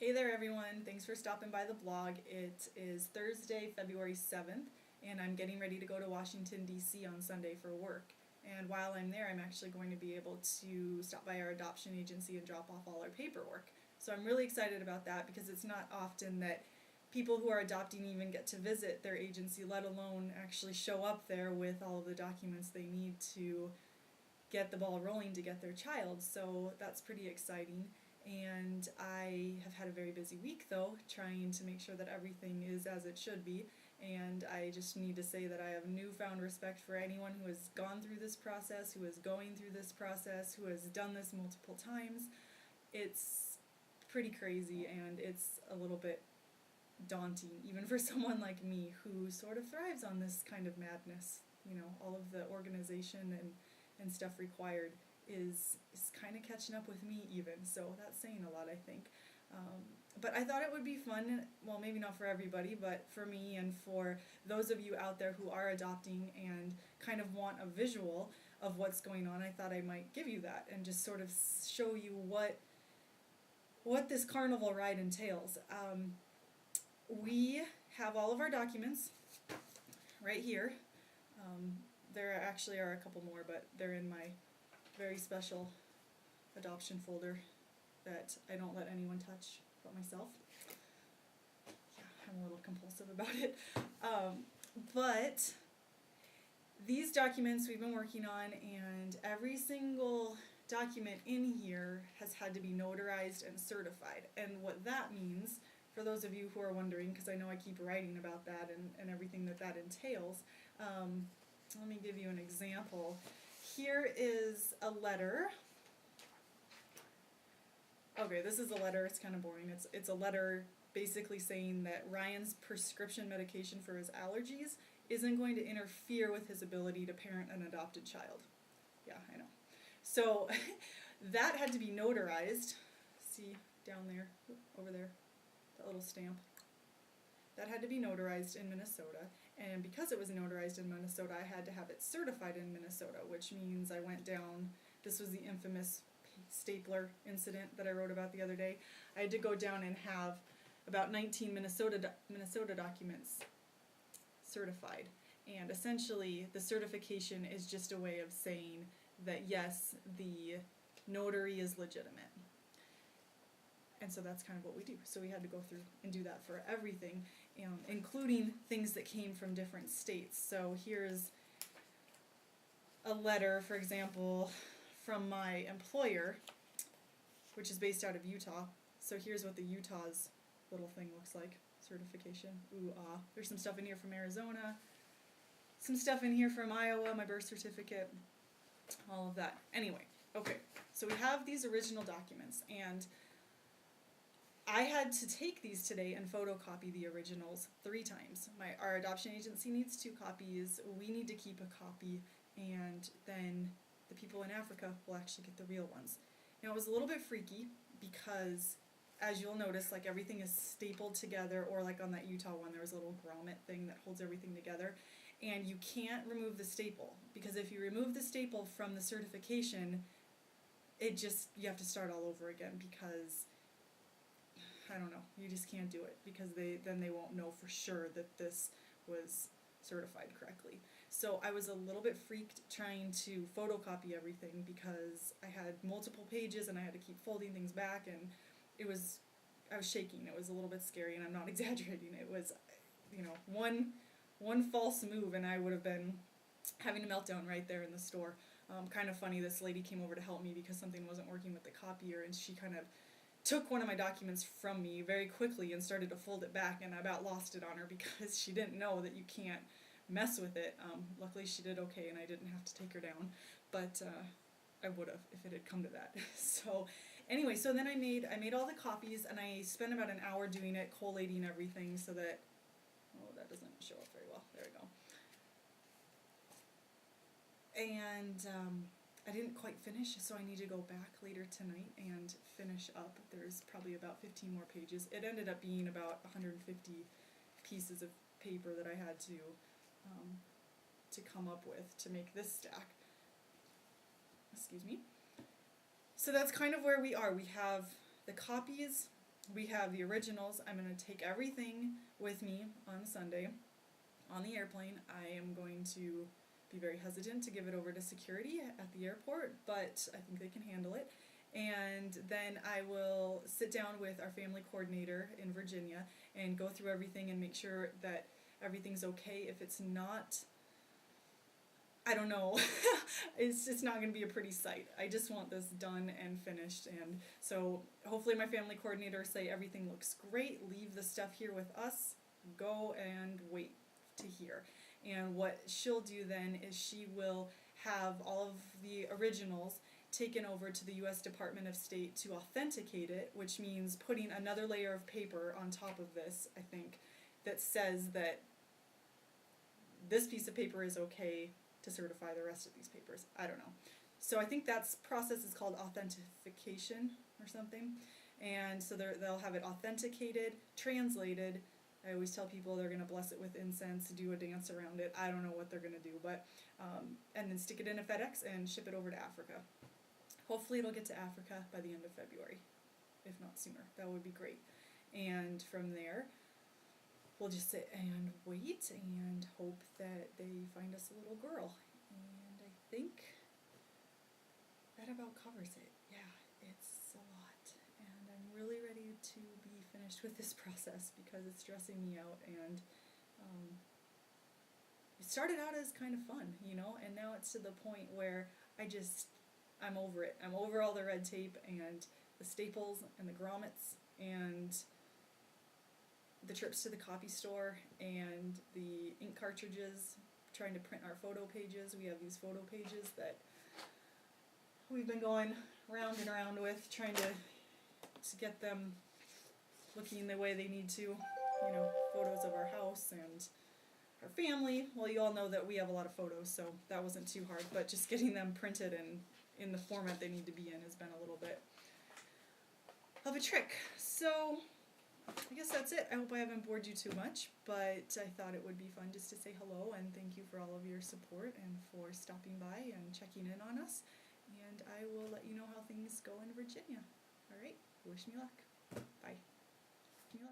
Hey there everyone, thanks for stopping by the blog. It is Thursday, February 7th, and I'm getting ready to go to Washington, D.C. on Sunday for work. And while I'm there, I'm actually going to be able to stop by our adoption agency and drop off all our paperwork. So I'm really excited about that because it's not often that people who are adopting even get to visit their agency, let alone actually show up there with all of the documents they need to get the ball rolling to get their child. So that's pretty exciting. And I have had a very busy week though, trying to make sure that everything is as it should be. And I just need to say that I have newfound respect for anyone who has gone through this process, who is going through this process, who has done this multiple times. It's pretty crazy and it's a little bit daunting, even for someone like me who sort of thrives on this kind of madness. You know, all of the organization and stuff required is kind of catching up with me even, so that's saying a lot, I think. But I thought it would be fun, well, maybe not for everybody, but for me and for those of you out there who are adopting and kind of want a visual of what's going on. I thought I might give you that and just sort of show you what this carnival ride entails. We have all of our documents right here. There actually are a couple more, but they're in my very special adoption folder that I don't let anyone touch but myself. Yeah, I'm a little compulsive about it. But these documents we've been working on, and every single document in here has had to be notarized and certified. And what that means, for those of you who are wondering, because I know I keep writing about that and everything that entails, let me give you an example. Here is a letter. Okay, this is a letter. It's kind of boring. It's a letter basically saying that Ryan's prescription medication for his allergies isn't going to interfere with his ability to parent an adopted child. Yeah, I know. So that had to be notarized. See down there, over there, that little stamp. That had to be notarized in Minnesota, and because it was notarized in Minnesota, I had to have it certified in Minnesota, which means I went down, this was the infamous stapler incident that I wrote about the other day. I had to go down and have about 19 Minnesota documents certified, and essentially the certification is just a way of saying that yes, the notary is legitimate. And so that's kind of what we do. So we had to go through and do that for everything, including things that came from different states. So here's a letter, for example, from my employer, which is based out of Utah. So here's what the Utah's little thing looks like, certification. Ooh, ah. There's some stuff in here from Arizona, some stuff in here from Iowa, my birth certificate, all of that. Anyway, okay, so we have these original documents, and I had to take these today and photocopy the originals 3 times. Our adoption agency needs 2 copies, we need to keep a copy, and then the people in Africa will actually get the real ones. Now it was a little bit freaky because, as you'll notice, like everything is stapled together, or like on that Utah one there was a little grommet thing that holds everything together, and you can't remove the staple, because if you remove the staple from the certification, you have to start all over again, because I don't know, you just can't do it, because then they won't know for sure that this was certified correctly. So I was a little bit freaked trying to photocopy everything because I had multiple pages and I had to keep folding things back, and I was shaking. It was a little bit scary, and I'm not exaggerating. It was, one false move and I would have been having a meltdown right there in the store. Kind of funny, this lady came over to help me because something wasn't working with the copier, and she kind of took one of my documents from me very quickly and started to fold it back, and I about lost it on her because she didn't know that you can't mess with it. Luckily she did okay and I didn't have to take her down, but I would have if it had come to that. So anyway, so then I made all the copies, and I spent about an hour doing it, collating everything so that, oh, that doesn't show up very well, there we go. And I didn't quite finish, so I need to go back later tonight and finish up. There's probably about 15 more pages. It ended up being about 150 pieces of paper that I had to come up with to make this stack. Excuse me. So that's kind of where we are. We have the copies we have the originals. I'm going to take everything with me on Sunday on the airplane. I am going to be very hesitant to give it over to security at the airport, but I think they can handle it. And then I will sit down with our family coordinator in Virginia and go through everything and make sure that everything's okay. If it's not, I don't know. It's just not going to be a pretty sight. I just want this done and finished. And so hopefully my family coordinator say everything looks great, leave the stuff here with us, go and wait to hear. And what she'll do then is she will have all of the originals taken over to the U.S. Department of State to authenticate it, which means putting another layer of paper on top of this, I think, that says that this piece of paper is okay to certify the rest of these papers. I don't know. So I think that process is called authentication or something. And so they'll have it authenticated, translated. I always tell people they're going to bless it with incense, do a dance around it. I don't know what they're going to do, but and then stick it in a FedEx and ship it over to Africa. Hopefully it'll get to Africa by the end of February, if not sooner. That would be great. And from there, we'll just sit and wait and hope that they find us a little girl. And I think that about covers it. Yeah, it's a lot. And I'm really ready to be finished with this process because it's stressing me out. And it started out as kind of fun, you know, and now it's to the point where I'm over it. I'm over all the red tape and the staples and the grommets and the trips to the copy store and the ink cartridges, trying to print our photo pages. We have these photo pages that we've been going round and around with, trying to get them looking the way they need to. You know, photos of our house and our family. Well, you all know that we have a lot of photos, so that wasn't too hard, but just getting them printed and in the format they need to be in has been a little bit of a trick. So I guess that's it. I hope I haven't bored you too much, but I thought it would be fun just to say hello and thank you for all of your support and for stopping by and checking in on us. And I will let you know how things go in Virginia. All right? Wish me luck. Bye. Wish me luck.